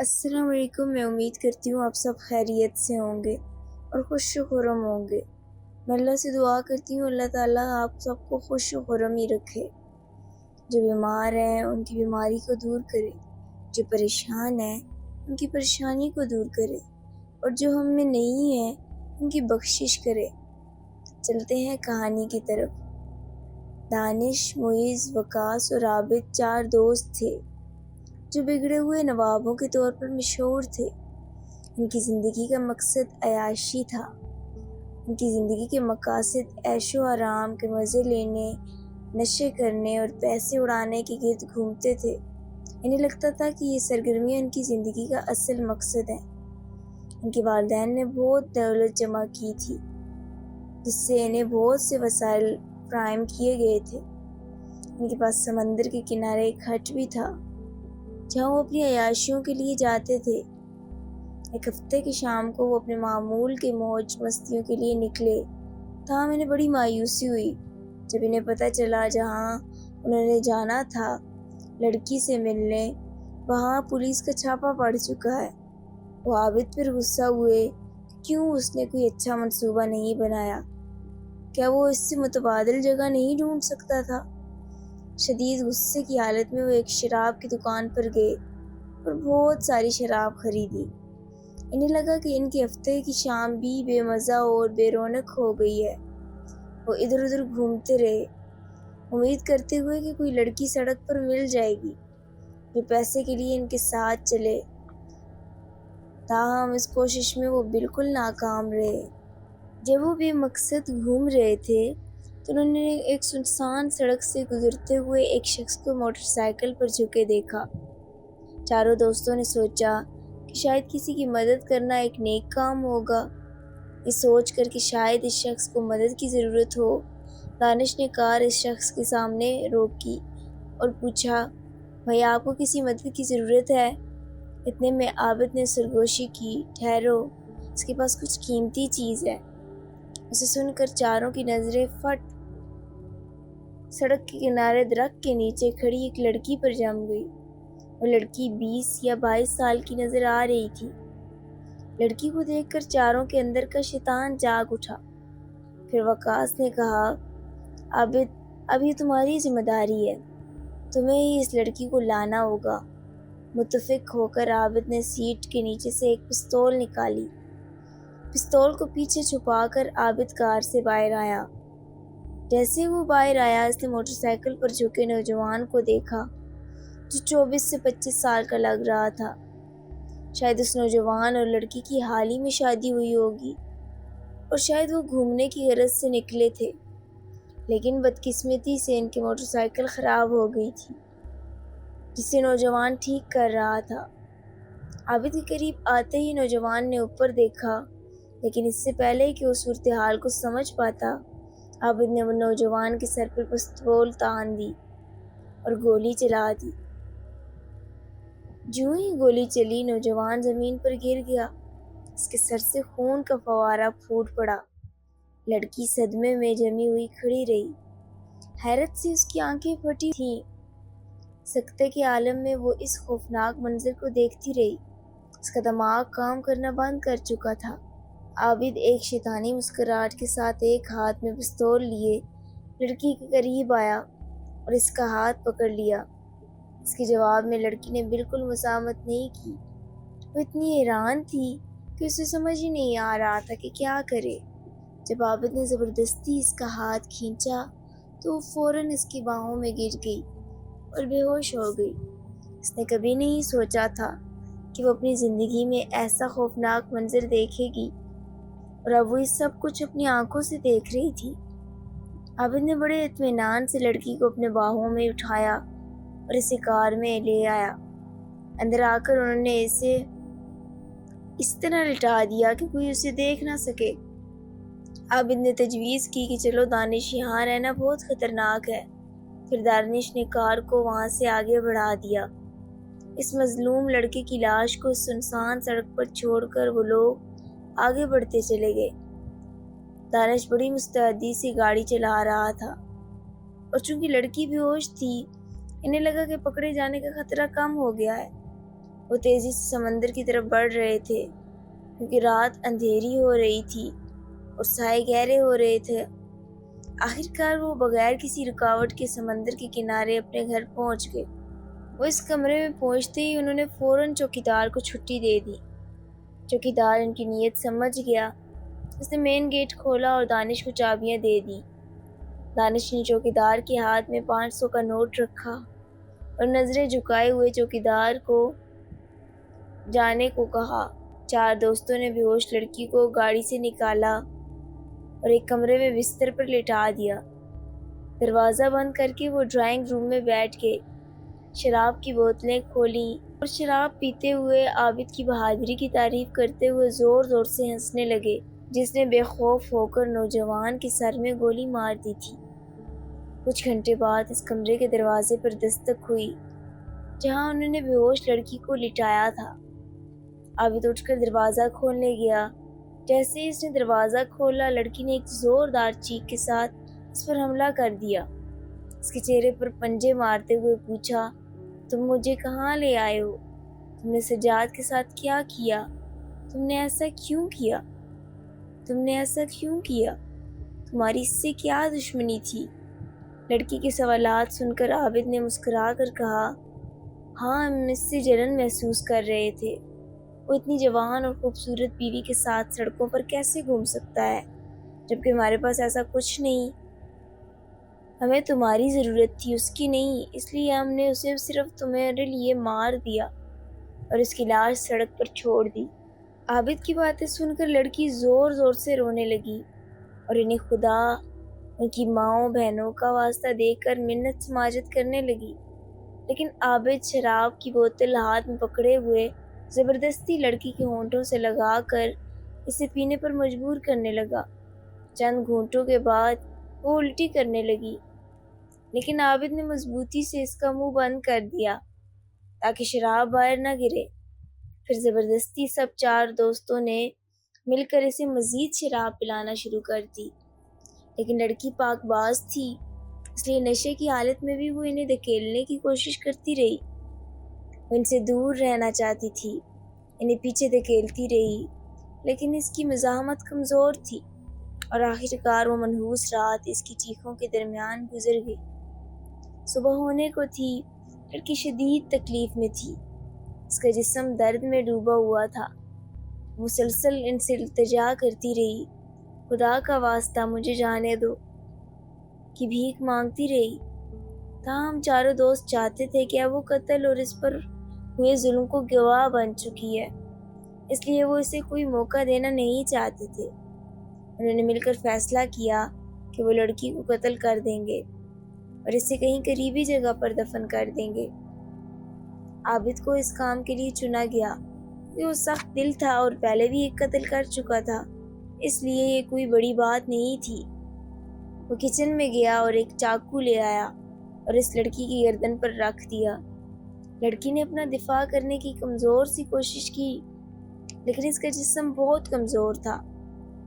السلام علیکم۔ میں امید کرتی ہوں آپ سب خیریت سے ہوں گے اور خوش و خرم ہوں گے۔ میں اللہ سے دعا کرتی ہوں اللہ تعالیٰ آپ سب کو خوش و خرم ہی رکھے۔ جو بیمار ہیں ان کی بیماری کو دور کرے، جو پریشان ہیں ان کی پریشانی کو دور کرے، اور جو ہم میں نہیں ہیں ان کی بخشش کرے۔ چلتے ہیں کہانی کی طرف۔ دانش، معیز، وقاص اور عابد 4 دوست تھے جو بگڑے ہوئے نوابوں کے طور پر مشہور تھے۔ ان کی زندگی کا مقصد عیاشی تھا۔ ان کی زندگی کے مقاصد عیش و آرام کے مزے لینے، نشے کرنے اور پیسے اڑانے کے گرد گھومتے تھے۔ انہیں لگتا تھا کہ یہ سرگرمیاں ان کی زندگی کا اصل مقصد ہیں۔ ان کے والدین نے بہت دولت جمع کی تھی، جس سے انہیں بہت سے وسائل فراہم کیے گئے تھے۔ ان کے پاس سمندر کے کنارے ایک ہٹ بھی تھا جہاں وہ اپنی عیاشیوں کے لیے جاتے تھے۔ ایک ہفتے کی شام کو وہ اپنے معمول کے موج مستیوں کے لیے نکلے، تاہم انہیں بڑی مایوسی ہوئی جب انہیں پتہ چلا جہاں انہوں نے جانا تھا لڑکی سے ملنے، وہاں پولیس کا چھاپا پڑ چکا ہے۔ وہ عابد پر غصہ ہوئے کہ کیوں اس نے کوئی اچھا منصوبہ نہیں بنایا، کیا وہ اس سے متبادل جگہ نہیں ڈھونڈ سکتا تھا؟ شدید غصے کی حالت میں وہ ایک شراب کی دکان پر گئے اور بہت ساری شراب خریدی۔ انہیں لگا کہ ان کے ہفتے کی شام بھی بے مزہ اور بے رونق ہو گئی ہے۔ وہ ادھر ادھر گھومتے رہے، امید کرتے ہوئے کہ کوئی لڑکی سڑک پر مل جائے گی جو پیسے کے لیے ان کے ساتھ چلے، تاہم اس کوشش میں وہ بالکل ناکام رہے۔ جب وہ بے مقصد گھوم رہے تھے تو انہوں نے ایک سنسان سڑک سے گزرتے ہوئے ایک شخص کو موٹر سائیکل پر جھکے دیکھا۔ چاروں دوستوں نے سوچا کہ شاید کسی کی مدد کرنا ایک نیک کام ہوگا۔ یہ سوچ کر کہ شاید اس شخص کو مدد کی ضرورت ہو، دانش نے کار اس شخص کے سامنے روکی اور پوچھا، بھائی آپ کو کسی مدد کی ضرورت ہے؟ اتنے میں عابد نے سرگوشی کی، ٹھہرو، اس کے پاس کچھ قیمتی چیز ہے۔ اسے سن کر چاروں کی نظریں فٹ سڑک کے کنارے درخت کے نیچے کھڑی ایک لڑکی پر جم گئی۔ وہ لڑکی 20 یا 22 سال کی نظر آ رہی تھی۔ لڑکی کو دیکھ کر چاروں کے اندر کا شیطان جاگ اٹھا۔ پھر وقاص نے کہا، عابد، اب یہ تمہاری ذمہ داری ہے، تمہیں ہی اس لڑکی کو لانا ہوگا۔ متفق ہو کر عابد نے سیٹ کے نیچے سے ایک پستول نکالی۔ پستول کو پیچھے چھپا کر عابد کار سے باہر آیا۔ جیسے وہ باہر آیا اس نے موٹر سائیکل پر جھکے نوجوان کو دیکھا جو 24 سے 25 سال کا لگ رہا تھا۔ شاید اس نوجوان اور لڑکی کی حال ہی میں شادی ہوئی ہوگی اور شاید وہ گھومنے کی غرض سے نکلے تھے، لیکن بدقسمتی سے ان کی موٹر سائیکل خراب ہو گئی تھی جسے نوجوان ٹھیک کر رہا تھا۔ عابد کے قریب آتے ہی نوجوان نے اوپر دیکھا، لیکن اس سے پہلے کہ وہ صورتحال کو سمجھ پاتا، عابد نے وہ نوجوان کے سر پر پستول تان دی اور گولی چلا دی۔ جوں ہی گولی چلی نوجوان زمین پر گر گیا، اس کے سر سے خون کا فوارہ پھوٹ پڑا۔ لڑکی صدمے میں جمی ہوئی کھڑی رہی، حیرت سے اس کی آنکھیں پھٹی تھیں۔ سکتے کے عالم میں وہ اس خوفناک منظر کو دیکھتی رہی۔ اس کا دماغ کام کرنا بند کر چکا تھا۔ عابد ایک شیطانی مسکراہٹ کے ساتھ ایک ہاتھ میں پستول لیے لڑکی کے قریب آیا اور اس کا ہاتھ پکڑ لیا۔ اس کے جواب میں لڑکی نے بالکل مزاحمت نہیں کی۔ وہ اتنی حیران تھی کہ اسے سمجھ ہی نہیں آ رہا تھا کہ کیا کرے۔ جب عابد نے زبردستی اس کا ہاتھ کھینچا تو وہ فوراً اس کی باہوں میں گر گئی اور بے ہوش ہو گئی۔ اس نے کبھی نہیں سوچا تھا کہ وہ اپنی زندگی میں ایسا خوفناک منظر دیکھے گی، اور اب وہ یہ سب کچھ اپنی آنکھوں سے دیکھ رہی تھی۔ عابد نے بڑے اطمینان سے لڑکی کو اپنے باہوں میں اٹھایا اور اسے کار میں لے آیا۔ اندر آ کر انہوں نے اسے اس طرح لٹا دیا کہ کوئی اسے دیکھ نہ سکے۔ عابد نے تجویز کی کہ چلو دانش، یہاں رہنا بہت خطرناک ہے۔ پھر دانش نے کار کو وہاں سے آگے بڑھا دیا۔ اس مظلوم لڑکے کی لاش کو سنسان سڑک پر چھوڑ کر وہ لوگ آگے بڑھتے چلے گئے۔ دانش بڑی مستعدی سے گاڑی چلا رہا تھا، اور چونکہ لڑکی بے ہوش تھی، انہیں لگا کہ پکڑے جانے کا خطرہ کم ہو گیا ہے۔ وہ تیزی سے سمندر کی طرف بڑھ رہے تھے کیونکہ رات اندھیری ہو رہی تھی اور سائے گہرے ہو رہے تھے۔ آخر کار وہ بغیر کسی رکاوٹ کے سمندر کے کنارے اپنے گھر پہنچ گئے۔ وہ اس کمرے میں پہنچتے ہی انہوں نے فوراً چوکیدار کو چھٹی دے دی۔ چوکیدار ان کی نیت سمجھ گیا۔ اس نے مین گیٹ کھولا اور دانش کو چابیاں دے دی۔ دانش نے چوکیدار کے ہاتھ میں 500 کا نوٹ رکھا اور نظریں جھکائے ہوئے چوکیدار کو جانے کو کہا۔ 4 دوستوں نے بے ہوش لڑکی کو گاڑی سے نکالا اور ایک کمرے میں بستر پر لٹا دیا۔ دروازہ بند کر کے وہ ڈرائنگ روم میں بیٹھ گئے، شراب کی بوتلیں کھولیں اور شراب پیتے ہوئے عابد کی بہادری کی تعریف کرتے ہوئے زور زور سے ہنسنے لگے، جس نے بے خوف ہو کر نوجوان کے سر میں گولی مار دی تھی۔ کچھ گھنٹے بعد اس کمرے کے دروازے پر دستک ہوئی جہاں انہوں نے بے ہوش لڑکی کو لٹایا تھا۔ عابد اٹھ کر دروازہ کھولنے گیا۔ جیسے ہی اس نے دروازہ کھولا، لڑکی نے ایک زوردار چیخ کے ساتھ اس پر حملہ کر دیا۔ اس کے چہرے پر پنجے مارتے ہوئے پوچھا، تم مجھے کہاں لے آئے ہو؟ تم نے سجاد کے ساتھ کیا کیا؟ تم نے ایسا کیوں کیا؟ تم نے ایسا کیوں کیا؟ تمہاری اس سے کیا دشمنی تھی؟ لڑکی کے سوالات سن کر عابد نے مسکرا کر کہا، ہاں ہم اس سے جلن محسوس کر رہے تھے۔ وہ اتنی جوان اور خوبصورت بیوی کے ساتھ سڑکوں پر کیسے گھوم سکتا ہے جبکہ ہمارے پاس ایسا کچھ نہیں؟ ہمیں تمہاری ضرورت تھی، اس کی نہیں، اس لیے ہم نے اسے صرف تمہارے لیے مار دیا اور اس کی لاش سڑک پر چھوڑ دی۔ عابد کی باتیں سن کر لڑکی زور زور سے رونے لگی اور انہیں خدا، ان کی ماؤں بہنوں کا واسطہ دے کر منت سماجت کرنے لگی۔ لیکن عابد شراب کی بوتل ہاتھ میں پکڑے ہوئے زبردستی لڑکی کے ہونٹوں سے لگا کر اسے پینے پر مجبور کرنے لگا۔ چند گھونٹوں کے بعد وہ الٹی کرنے لگی، لیکن عابد نے مضبوطی سے اس کا منہ بند کر دیا تاکہ شراب باہر نہ گرے۔ پھر زبردستی سب 4 دوستوں نے مل کر اسے مزید شراب پلانا شروع کر دی، لیکن لڑکی پاک باز تھی، اس لیے نشے کی حالت میں بھی وہ انہیں دھکیلنے کی کوشش کرتی رہی۔ وہ ان سے دور رہنا چاہتی تھی، انہیں پیچھے دھکیلتی رہی، لیکن اس کی مزاحمت کمزور تھی اور آخر کار وہ منحوس رات اس کی چیخوں کے درمیان گزر گئی۔ صبح ہونے کو تھی، لڑکی شدید تکلیف میں تھی، اس کا جسم درد میں ڈوبا ہوا تھا۔ مسلسل ان سے التجا کرتی رہی، خدا کا واسطہ مجھے جانے دو، کی بھیک مانگتی رہی۔ تاہم 4 دوست چاہتے تھے کہ اب وہ قتل اور اس پر ہوئے ظلم کو گواہ بن چکی ہے، اس لیے وہ اسے کوئی موقع دینا نہیں چاہتے تھے۔ انہوں نے مل کر فیصلہ کیا کہ وہ لڑکی کو قتل کر دیں گے اور اسے کہیں قریبی جگہ پر دفن کر دیں گے۔ عابد کو اس کام کے لیے چنا گیا کہ وہ سخت دل تھا اور پہلے بھی ایک قتل کر چکا تھا، اس لیے یہ کوئی بڑی بات نہیں تھی۔ وہ کچن میں گیا اور ایک چاقو لے آیا اور اس لڑکی کی گردن پر رکھ دیا۔ لڑکی نے اپنا دفاع کرنے کی کمزور سی کوشش کی، لیکن اس کا جسم بہت کمزور تھا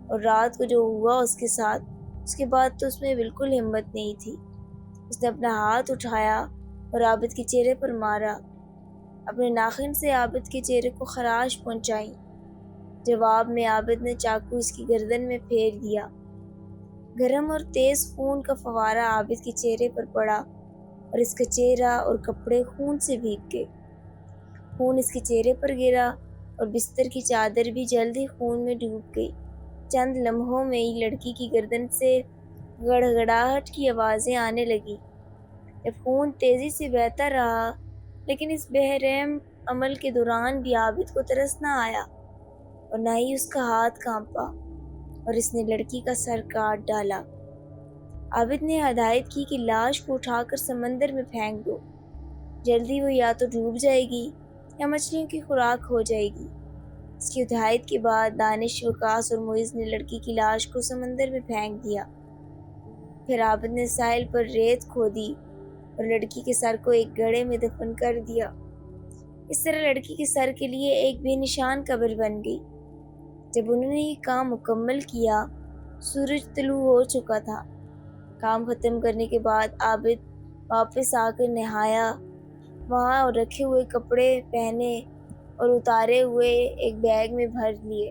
اور رات کو جو ہوا اس کے ساتھ، اس کے بعد تو اس میں بالکل ہمت نہیں تھی۔ اس نے اپنا ہاتھ اٹھایا اور عابد کے چہرے پر مارا، اپنے ناخن سے عابد کے چہرے کو خراش پہنچائی۔ جواب میں عابد نے چاقو اس کی گردن میں پھیر دیا۔ گرم اور تیز خون کا فوارہ عابد کے چہرے پر پڑا اور اس کا چہرہ اور کپڑے خون سے بھیگ گئے۔ خون اس کے چہرے پر گرا اور بستر کی چادر بھی جلد ہی خون میں ڈوب گئی۔ چند لمحوں میں ہی لڑکی کی گردن سے گڑگڑاہٹ کی آوازیں آنے لگیں۔ جب خون تیزی سے بہتا رہا، لیکن اس بے رحم عمل کے دوران بھی عابد کو ترس نہ آیا اور نہ ہی اس کا ہاتھ کانپا اور اس نے لڑکی کا سر کاٹ ڈالا۔ عابد نے ہدایت کی کہ لاش کو اٹھا کر سمندر میں پھینک دو، جلدی وہ یا تو ڈوب جائے گی یا مچھلیوں کی خوراک ہو جائے گی۔ اس کی ہدایت کے بعد دانش، وقاص اور معز نے لڑکی کی لاش کو سمندر میں پھینک دیا۔ پھر عابد نے ساحل پر ریت کھودی اور لڑکی کے سر کو ایک گڑھے میں دفن کر دیا۔ اس طرح لڑکی کے سر کے لیے ایک بے نشان قبر بن گئی۔ جب انہوں نے یہ کام مکمل کیا، سورج طلوع ہو چکا تھا۔ کام ختم کرنے کے بعد عابد واپس آ کر نہایا، وہاں رکھے ہوئے کپڑے پہنے اور اتارے ہوئے ایک بیگ میں بھر لیے۔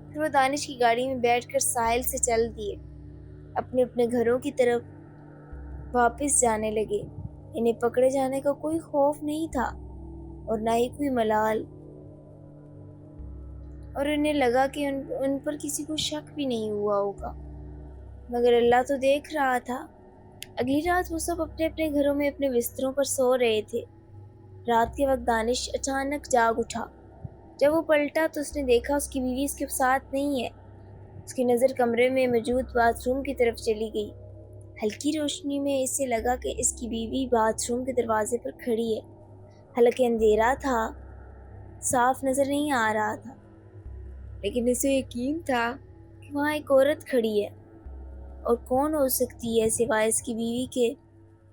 پھر وہ دانش کی گاڑی میں بیٹھ کر ساحل سے چل دیے، اپنے اپنے گھروں کی طرف واپس جانے لگے۔ انہیں پکڑے جانے کا کوئی خوف نہیں تھا اور نہ ہی کوئی ملال، اور انہیں لگا کہ ان پر کسی کو شک بھی نہیں ہوا ہوگا، مگر اللہ تو دیکھ رہا تھا۔ اگلی رات وہ سب اپنے اپنے گھروں میں اپنے بستروں پر سو رہے تھے۔ رات کے وقت دانش اچانک جاگ اٹھا۔ جب وہ پلٹا تو اس نے دیکھا اس کی بیوی اس کے ساتھ نہیں ہے۔ اس کی نظر کمرے میں موجود باتھ روم کی طرف چلی گئی۔ ہلکی روشنی میں اسے لگا کہ اس کی بیوی باتھ روم کے دروازے پر کھڑی ہے۔ حالانکہ اندھیرا تھا، صاف نظر نہیں آ رہا تھا، لیکن اسے یقین تھا کہ وہاں ایک عورت کھڑی ہے، اور کون ہو سکتی ہے سوائے اس کی بیوی کے۔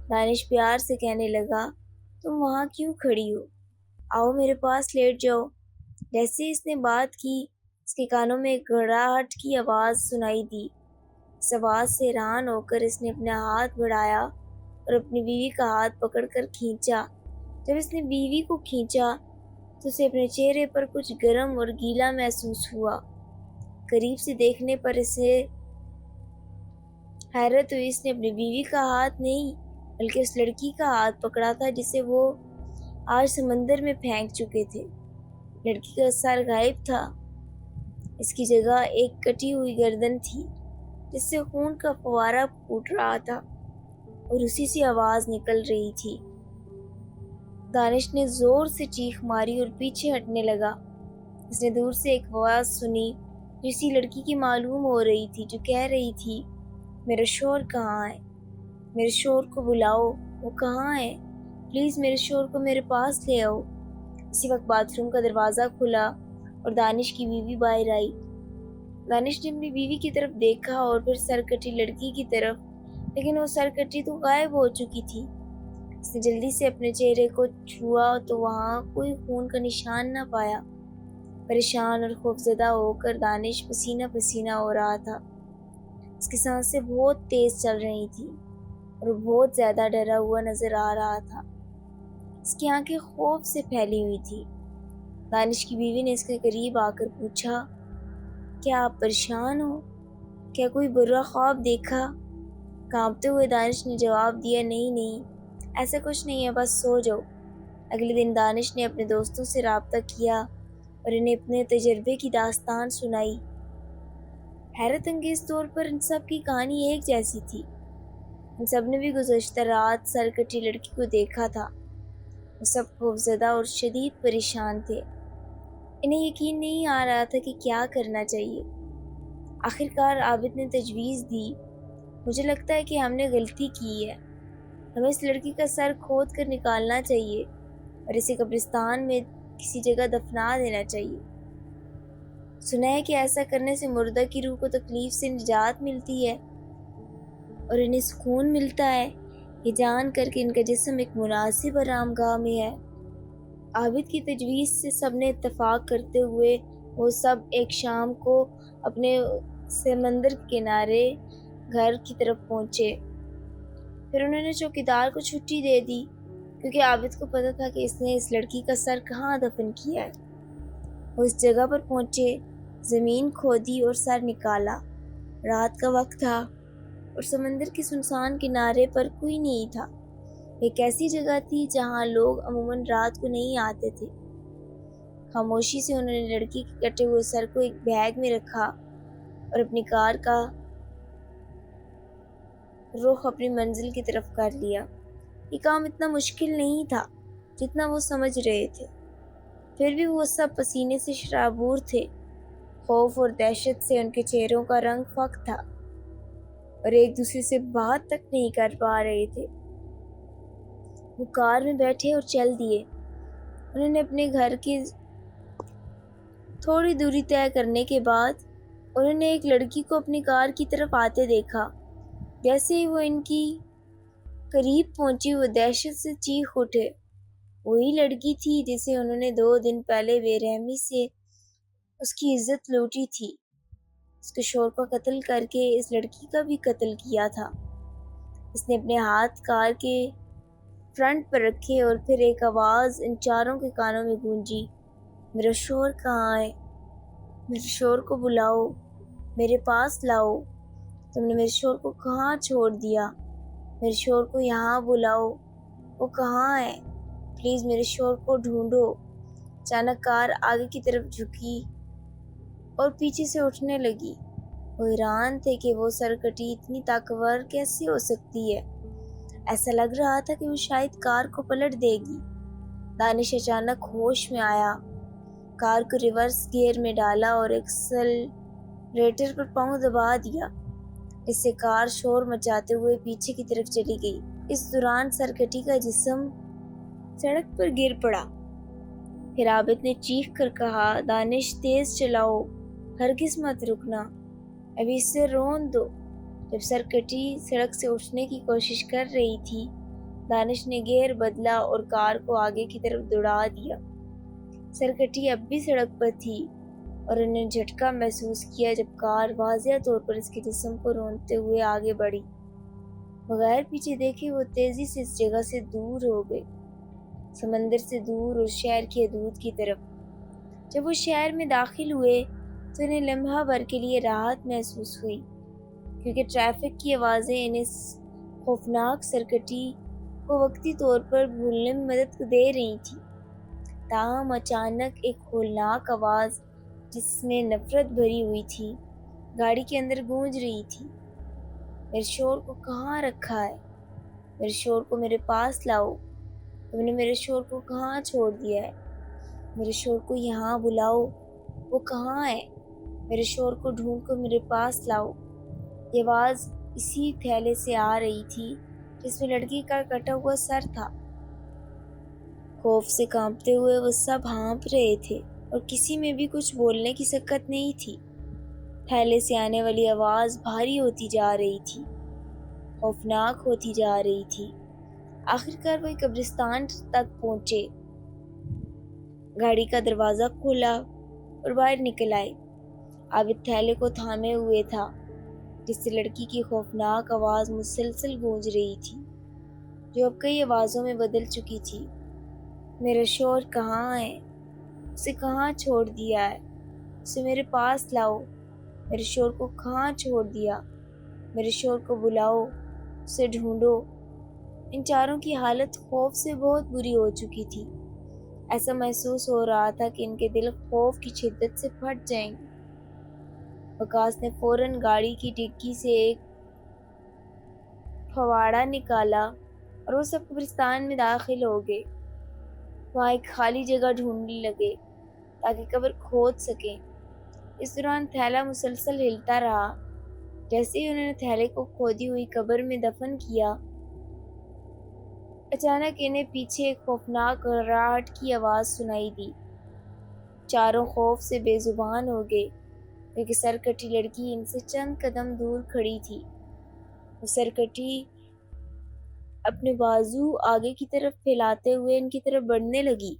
دانش پیار سے کہنے لگا، تم وہاں کیوں کھڑی ہو؟ آؤ میرے پاس لیٹ جاؤ۔ جیسے ہی اس نے بات کی، اس کے کانوں میں ایک گھڑاہٹ کی آواز سنائی دی۔ اس آواز سے حیران ہو کر اس نے اپنا ہاتھ بڑھایا اور اپنی بیوی کا ہاتھ پکڑ کر کھینچا۔ جب اس نے بیوی کو کھینچا تو اسے اپنے چہرے پر کچھ گرم اور گیلا محسوس ہوا۔ قریب سے دیکھنے پر اسے حیرت ہوئی۔ اس نے اپنی بیوی کا ہاتھ نہیں بلکہ اس لڑکی کا ہاتھ پکڑا تھا جسے وہ آج سمندر میں پھینک چکے تھے۔ لڑکی کا سر غائب تھا، اس کی جگہ ایک کٹی ہوئی گردن تھی جس سے خون کا فوارہ پھوٹ رہا تھا اور اسی سے آواز نکل رہی تھی۔ دانش نے زور سے چیخ ماری اور پیچھے ہٹنے لگا۔ اس نے دور سے ایک آواز سنی جو اسی لڑکی کی معلوم ہو رہی تھی، جو کہہ رہی تھی، میرا شوہر کہاں ہے؟ میرے شوہر کو بلاؤ، وہ کہاں ہے؟ پلیز میرے شوہر کو میرے پاس لے آؤ۔ اسی وقت باتھ روم کا دروازہ کھلا اور دانش کی بیوی باہر آئی۔ دانش نے اپنی بیوی کی طرف دیکھا اور پھر سرکٹی لڑکی کی طرف، لیکن وہ سرکٹی تو غائب ہو چکی تھی۔ اس نے جلدی سے اپنے چہرے کو چھوا تو وہاں کوئی خون کا نشان نہ پایا۔ پریشان اور خوفزدہ ہو کر دانش پسینہ پسینہ ہو رہا تھا۔ اس کی سانسیں بہت تیز چل رہی تھیں اور وہ بہت زیادہ ڈرا ہوا نظر آ رہا تھا۔ اس کی آنکھیں خوف سے پھیلی ہوئی تھی۔ دانش کی بیوی نے اس کے قریب آ کر پوچھا، کیا آپ پریشان ہو؟ کیا کوئی برا خواب دیکھا؟ کانپتے ہوئے دانش نے جواب دیا، نہیں، ایسا کچھ نہیں ہے، بس سو جاؤ۔ اگلے دن دانش نے اپنے دوستوں سے رابطہ کیا اور انہیں اپنے تجربے کی داستان سنائی۔ حیرت انگیز طور پر ان سب کی کہانی ایک جیسی تھی۔ ان سب نے بھی گزشتہ رات سرکٹی لڑکی کو دیکھا تھا۔ وہ سب خوفزدہ اور شدید پریشان تھے۔ انہیں یقین نہیں آ رہا تھا کہ کیا کرنا چاہیے۔ آخرکار عابد نے تجویز دی، مجھے لگتا ہے کہ ہم نے غلطی کی ہے۔ ہمیں اس لڑکی کا سر کھود کر نکالنا چاہیے اور اسے قبرستان میں کسی جگہ دفنا دینا چاہیے۔ سنا ہے کہ ایسا کرنے سے مردہ کی روح کو تکلیف سے نجات ملتی ہے اور انہیں سکون ملتا ہے، یہ جان کر کہ ان کا جسم ایک مناسب آرام گاہ میں ہے۔ عابد کی تجویز سے سب نے اتفاق کرتے ہوئے وہ سب ایک شام کو اپنے سمندر کے کنارے گھر کی طرف پہنچے۔ پھر انہوں نے چوکیدار کو چھٹی دے دی کیونکہ عابد کو پتہ تھا کہ اس نے اس لڑکی کا سر کہاں دفن کیا ہے۔ وہ اس جگہ پر پہنچے، زمین کھودی اور سر نکالا۔ رات کا وقت تھا اور سمندر کے سنسان کنارے پر کوئی نہیں تھا۔ ایک ایسی جگہ تھی جہاں لوگ عموماً رات کو نہیں آتے تھے۔ خاموشی سے انہوں نے لڑکی کے کٹے ہوئے سر کو ایک بیگ میں رکھا اور اپنی کار کا رخ اپنی منزل کی طرف کر لیا۔ یہ کام اتنا مشکل نہیں تھا جتنا وہ سمجھ رہے تھے۔ پھر بھی وہ سب پسینے سے شرابور تھے۔ خوف اور دہشت سے ان کے چہروں کا رنگ فاق تھا اور ایک دوسرے سے بات تک نہیں کر پا رہے تھے۔ وہ کار میں بیٹھے اور چل دیے۔ انہوں نے اپنے گھر کی تھوڑی دوری طے کرنے کے بعد انہوں نے ایک لڑکی کو اپنی کار کی طرف آتے دیکھا۔ جیسے ہی وہ ان کی قریب پہنچی وہ دہشت سے چیخ اٹھے۔ وہی لڑکی تھی جسے انہوں نے 2 دن پہلے بے رحمی سے اس کی عزت لوٹی تھی۔ اس کے شوہر کا قتل کر کے اس لڑکی کا بھی قتل کیا تھا۔ اس نے اپنے ہاتھ کار کے فرنٹ پر رکھے اور پھر ایک آواز ان چاروں کے کانوں میں گونجی، میرا شوہر کہاں ہے؟ میرے شوہر کو بلاؤ، میرے پاس لاؤ۔ تم نے میرے شوہر کو کہاں چھوڑ دیا؟ میرے شوہر کو یہاں بلاؤ، وہ کہاں ہے؟ پلیز میرے شوہر کو ڈھونڈو۔ اچانک کار آگے کی طرف جھکی اور پیچھے سے اٹھنے لگی۔ وہ حیران تھے کہ وہ سرکٹی اتنی طاقتور کیسے ہو سکتی ہے۔ ایسا لگ رہا تھا کہ وہ شاید کار کو پلٹ دے گی۔ دانش اچانک ہوش میں آیا، کار کو ریورس گیئر میں ڈالا اور ایکسلریٹر پر پاؤں دبا دیا، جس سے کار شور مچاتے ہوئے پیچھے کی طرف چلی گئی۔ اس دوران سرکٹی کا جسم سڑک پر گر پڑا۔ پھر عابد نے چیخ کر کہا، دانش تیز چلاؤ، ہرگز مت رکنا، ابھی اس سے رون دو۔ جب سرکٹی سڑک سے اٹھنے کی کوشش کر رہی تھی، دانش نے گیئر بدلا اور کار کو آگے کی طرف دوڑا دیا۔ سرکٹی اب بھی سڑک پر تھی اور انہیں جھٹکا محسوس کیا جب کار واضح طور پر اس کے جسم کو رونتے ہوئے آگے بڑھی۔ بغیر پیچھے دیکھے وہ تیزی سے اس جگہ سے دور ہو گئے، سمندر سے دور اور شہر کی حدود کی طرف۔ جب وہ شہر میں داخل ہوئے تو انہیں لمحہ بھر کے لیے راحت محسوس ہوئی، کیونکہ ٹریفک کی آوازیں انہیں خوفناک سرکٹی کو وقتی طور پر بھولنے میں مدد دے رہی تھیں۔ تاہم اچانک ایک ہولناک آواز جس میں نفرت بھری ہوئی تھی گاڑی کے اندر گونج رہی تھی۔ میرے شوہر کو کہاں رکھا ہے؟ میرے شوہر کو میرے پاس لاؤ۔ تم نے میرے شوہر کو کہاں چھوڑ دیا ہے؟ میرے شوہر کو یہاں بلاؤ، وہ کہاں ہے؟ میرے شوہر کو ڈھونڈ کر میرے پاس لاؤ۔ یہ آواز اسی تھیلے سے آ رہی تھی جس میں لڑکی کا کٹا ہوا سر تھا۔ خوف سے کانپتے ہوئے وہ سب ہانپ رہے تھے اور کسی میں بھی کچھ بولنے کی سکت نہیں تھی۔ تھیلے سے آنے والی آواز بھاری ہوتی جا رہی تھی، خوفناک ہوتی جا رہی تھی۔ آخرکار وہ ایک قبرستان تک پہنچے، گاڑی کا دروازہ کھولا اور باہر نکل آئے۔ عابد تھیلے کو تھامے ہوئے تھا، جس سے لڑکی کی خوفناک آواز مسلسل گونج رہی تھی، جو اب کئی آوازوں میں بدل چکی تھی۔ میرا شوہر کہاں ہے؟ اسے کہاں چھوڑ دیا ہے؟ اسے میرے پاس لاؤ۔ میرے شوہر کو کہاں چھوڑ دیا؟ میرے شوہر کو بلاؤ، اسے ڈھونڈو۔ ان چاروں کی حالت خوف سے بہت بری ہو چکی تھی۔ ایسا محسوس ہو رہا تھا کہ ان کے دل خوف کی شدت سے پھٹ جائیں گے۔ وقاص نے فوراً گاڑی کی ڈگی سے ایک پھواڑا نکالا اور وہ سب قبرستان میں داخل ہو گئے۔ وہاں ایک خالی جگہ ڈھونڈنے لگے تاکہ قبر کھود سکیں۔ اس دوران تھیلا مسلسل ہلتا رہا۔ جیسے ہی انہوں نے تھیلے کو کھودی ہوئی قبر میں دفن کیا، اچانک انہیں پیچھے ایک خوفناک گھرگھراہٹ کی آواز سنائی دی۔ چاروں خوف سے بے زبان ہو گئے، کیونکہ سرکٹی لڑکی ان سے چند قدم دور کھڑی تھی۔ وہ سرکٹی اپنے بازو آگے کی طرف پھیلاتے ہوئے ان کی طرف بڑھنے لگی،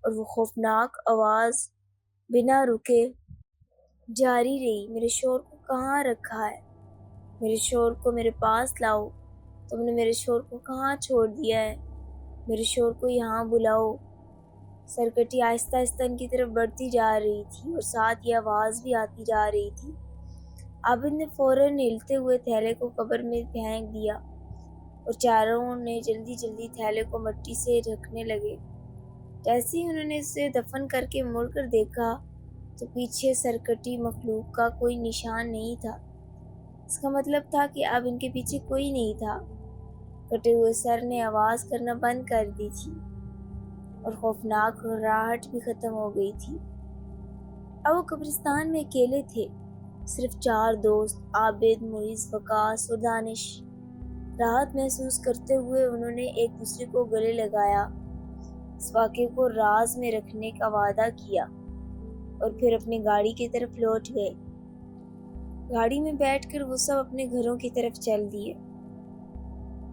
اور وہ خوفناک آواز بنا رکے جاری رہی، میرے شوہر کو کہاں رکھا ہے؟ میرے شوہر کو میرے پاس لاؤ۔ تم نے میرے شوہر کو کہاں چھوڑ دیا ہے؟ میرے شوہر کو یہاں بلاؤ۔ سرکٹی آہستہ آہستہ ان کی طرف بڑھتی جا رہی تھی اور ساتھ یہ آواز بھی آتی جا رہی تھی۔ عابد نے فوراً ہلتے ہوئے تھیلے کو قبر میں پھینک دیا اور چاروں نے جلدی جلدی تھیلے کو مٹی سے ڈھکنے لگے۔ جیسے ہی انہوں نے اسے دفن کر کے مڑ کر دیکھا تو پیچھے سرکٹی مخلوق کا کوئی نشان نہیں تھا۔ اس کا مطلب تھا کہ اب ان کے پیچھے کوئی نہیں تھا۔ کٹے ہوئے سر نے آواز کرنا بند کر دی تھی اور خوفناک گھرگھراہٹ بھی ختم ہو گئی تھی۔ اب وہ قبرستان میں اکیلے تھے، صرف چار دوست، عابد، معیز، وقاص اور دانش۔ راحت محسوس کرتے ہوئے انہوں نے ایک دوسرے کو گلے لگایا، اس واقعے کو راز میں رکھنے کا وعدہ کیا اور پھر اپنی گاڑی کی طرف لوٹ گئے۔ گاڑی میں بیٹھ کر وہ سب اپنے گھروں کی طرف چل دیے۔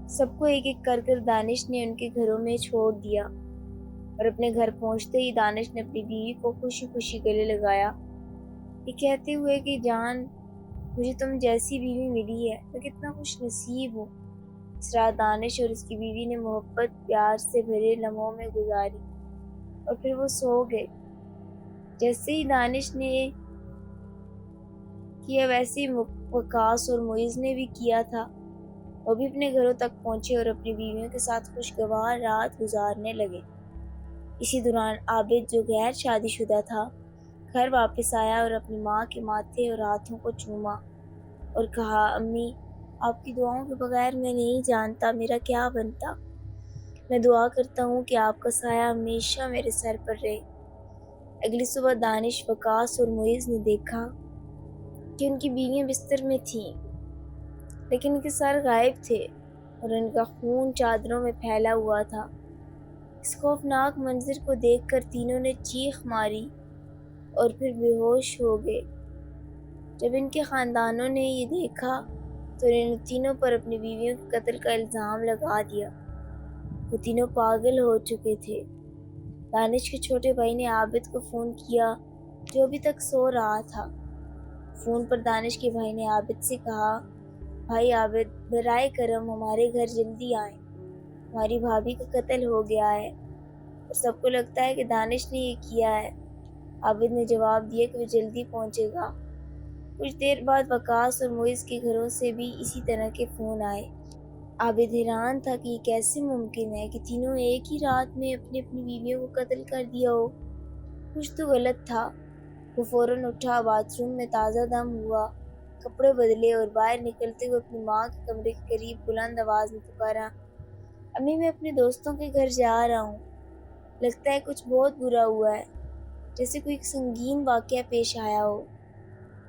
سب کو ایک ایک کر کر دانش نے ان کے گھروں میں چھوڑ دیا، اور اپنے گھر پہنچتے ہی دانش نے اپنی بیوی کو خوشی خوشی گلے لگایا، یہ کہتے ہوئے کہ جان، مجھے تم جیسی بیوی ملی ہے، میں کتنا خوش نصیب ہوں۔ اس رات دانش اور اس کی بیوی نے محبت پیار سے بھرے لمحوں میں گزاری اور پھر وہ سو گئے۔ جیسے ہی دانش نے کیا ویسے ہی وقاص اور معیز نے بھی کیا تھا۔ وہ بھی اپنے گھروں تک پہنچے اور اپنی بیویوں کے ساتھ خوشگوار رات گزارنے لگے۔ اسی دوران عابد جو غیر شادی شدہ تھا گھر واپس آیا اور اپنی ماں کے ماتھے اور ہاتھوں کو چوما اور کہا، امی، آپ کی دعاؤں کے بغیر میں نہیں جانتا میرا کیا بنتا۔ میں دعا کرتا ہوں کہ آپ کا سایہ ہمیشہ میرے سر پر رہے۔ اگلی صبح دانش، وقاص اور معیز نے دیکھا کہ ان کی بیویاں بستر میں تھیں، لیکن ان کے سر غائب تھے اور ان کا خون چادروں میں پھیلا ہوا تھا۔ اس خوفناک منظر کو دیکھ کر تینوں نے چیخ ماری اور پھر بے ہوش ہو گئے۔ جب ان کے خاندانوں نے یہ دیکھا تو ان تینوں پر اپنی بیویوں کے قتل کا الزام لگا دیا۔ وہ تینوں پاگل ہو چکے تھے۔ دانش کے چھوٹے بھائی نے عابد کو فون کیا جو ابھی تک سو رہا تھا۔ فون پر دانش کے بھائی نے عابد سے کہا، بھائی عابد، برائے کرم ہمارے گھر جلدی آئیں، ہماری بھابھی کا قتل ہو گیا ہے اور سب کو لگتا ہے کہ دانش نے یہ کیا ہے۔ عابد نے جواب دیا کہ وہ جلدی پہنچے گا۔ کچھ دیر بعد وقاص اور معیز کے گھروں سے بھی اسی طرح کے فون آئے۔ عابد حیران تھا کہ یہ کیسے ممکن ہے کہ تینوں ایک ہی رات میں اپنی بیویوں کو قتل کر دیا ہو۔ کچھ تو غلط تھا۔ وہ فوراً اٹھا، باتھ روم میں تازہ دم ہوا، کپڑے بدلے اور باہر نکلتے ہوئے اپنی ماں کے کمرے کے قریب بلند آواز میں پکارا، امی، میں اپنے دوستوں کے گھر جا رہا ہوں۔ لگتا ہے کچھ بہت برا ہوا ہے، جیسے کوئی سنگین واقعہ پیش آیا ہو،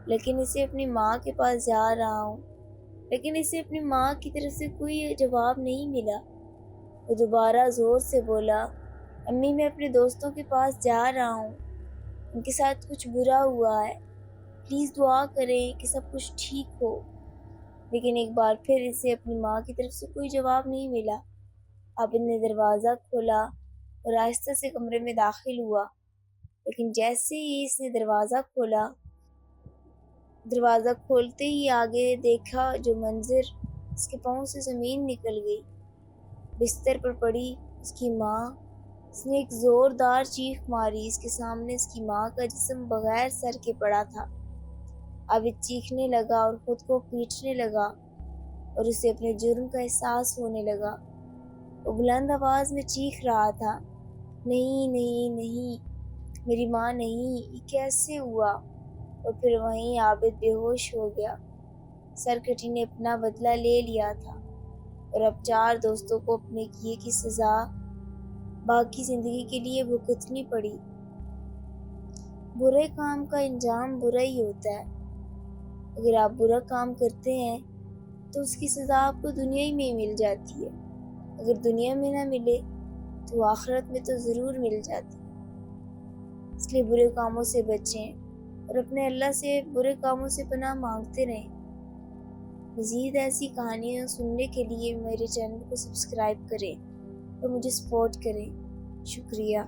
لیکن اسے اپنی ماں کے پاس جا رہا ہوں، لیکن اسے اپنی ماں کی طرف سے کوئی جواب نہیں ملا۔ وہ دوبارہ زور سے بولا، امی، میں اپنے دوستوں کے پاس جا رہا ہوں، ان کے ساتھ کچھ برا ہوا ہے، پلیز دعا کریں کہ سب کچھ ٹھیک ہو۔ لیکن ایک بار پھر اسے اپنی ماں کی طرف سے کوئی جواب نہیں ملا۔ عابد نے دروازہ کھولا اور آہستہ سے کمرے میں داخل ہوا، لیکن جیسے ہی اس نے دروازہ کھولتے ہی آگے دیکھا جو منظر، اس کے پاؤں سے زمین نکل گئی۔ بستر پر پڑی اس کی ماں۔ اس نے ایک زوردار چیخ ماری۔ اس کے سامنے اس کی ماں کا جسم بغیر سر کے پڑا تھا۔ عابد چیخنے لگا اور خود کو پیٹنے لگا اور اسے اپنے جرم کا احساس ہونے لگا۔ وہ بلند آواز میں چیخ رہا تھا، نہیں نہیں نہیں، میری ماں نہیں، یہ کیسے ہوا؟ اور پھر وہیں عابد بے ہوش ہو گیا۔ سرکٹی نے اپنا بدلہ لے لیا تھا اور اب 4 دوستوں کو اپنے کیے کی سزا باقی زندگی کے لیے بھگتنی پڑی۔ برے کام کا انجام برا ہی ہوتا ہے۔ اگر آپ برا کام کرتے ہیں تو اس کی سزا آپ کو دنیا ہی میں مل جاتی ہے۔ اگر دنیا میں نہ ملے تو آخرت میں تو ضرور مل جاتی۔ اس لیے برے کاموں سے بچیں اور اپنے اللہ سے برے کاموں سے پناہ مانگتے رہیں۔ مزید ایسی کہانیاں سننے کے لیے میرے چینل کو سبسکرائب کریں اور مجھے سپورٹ کریں۔ شکریہ۔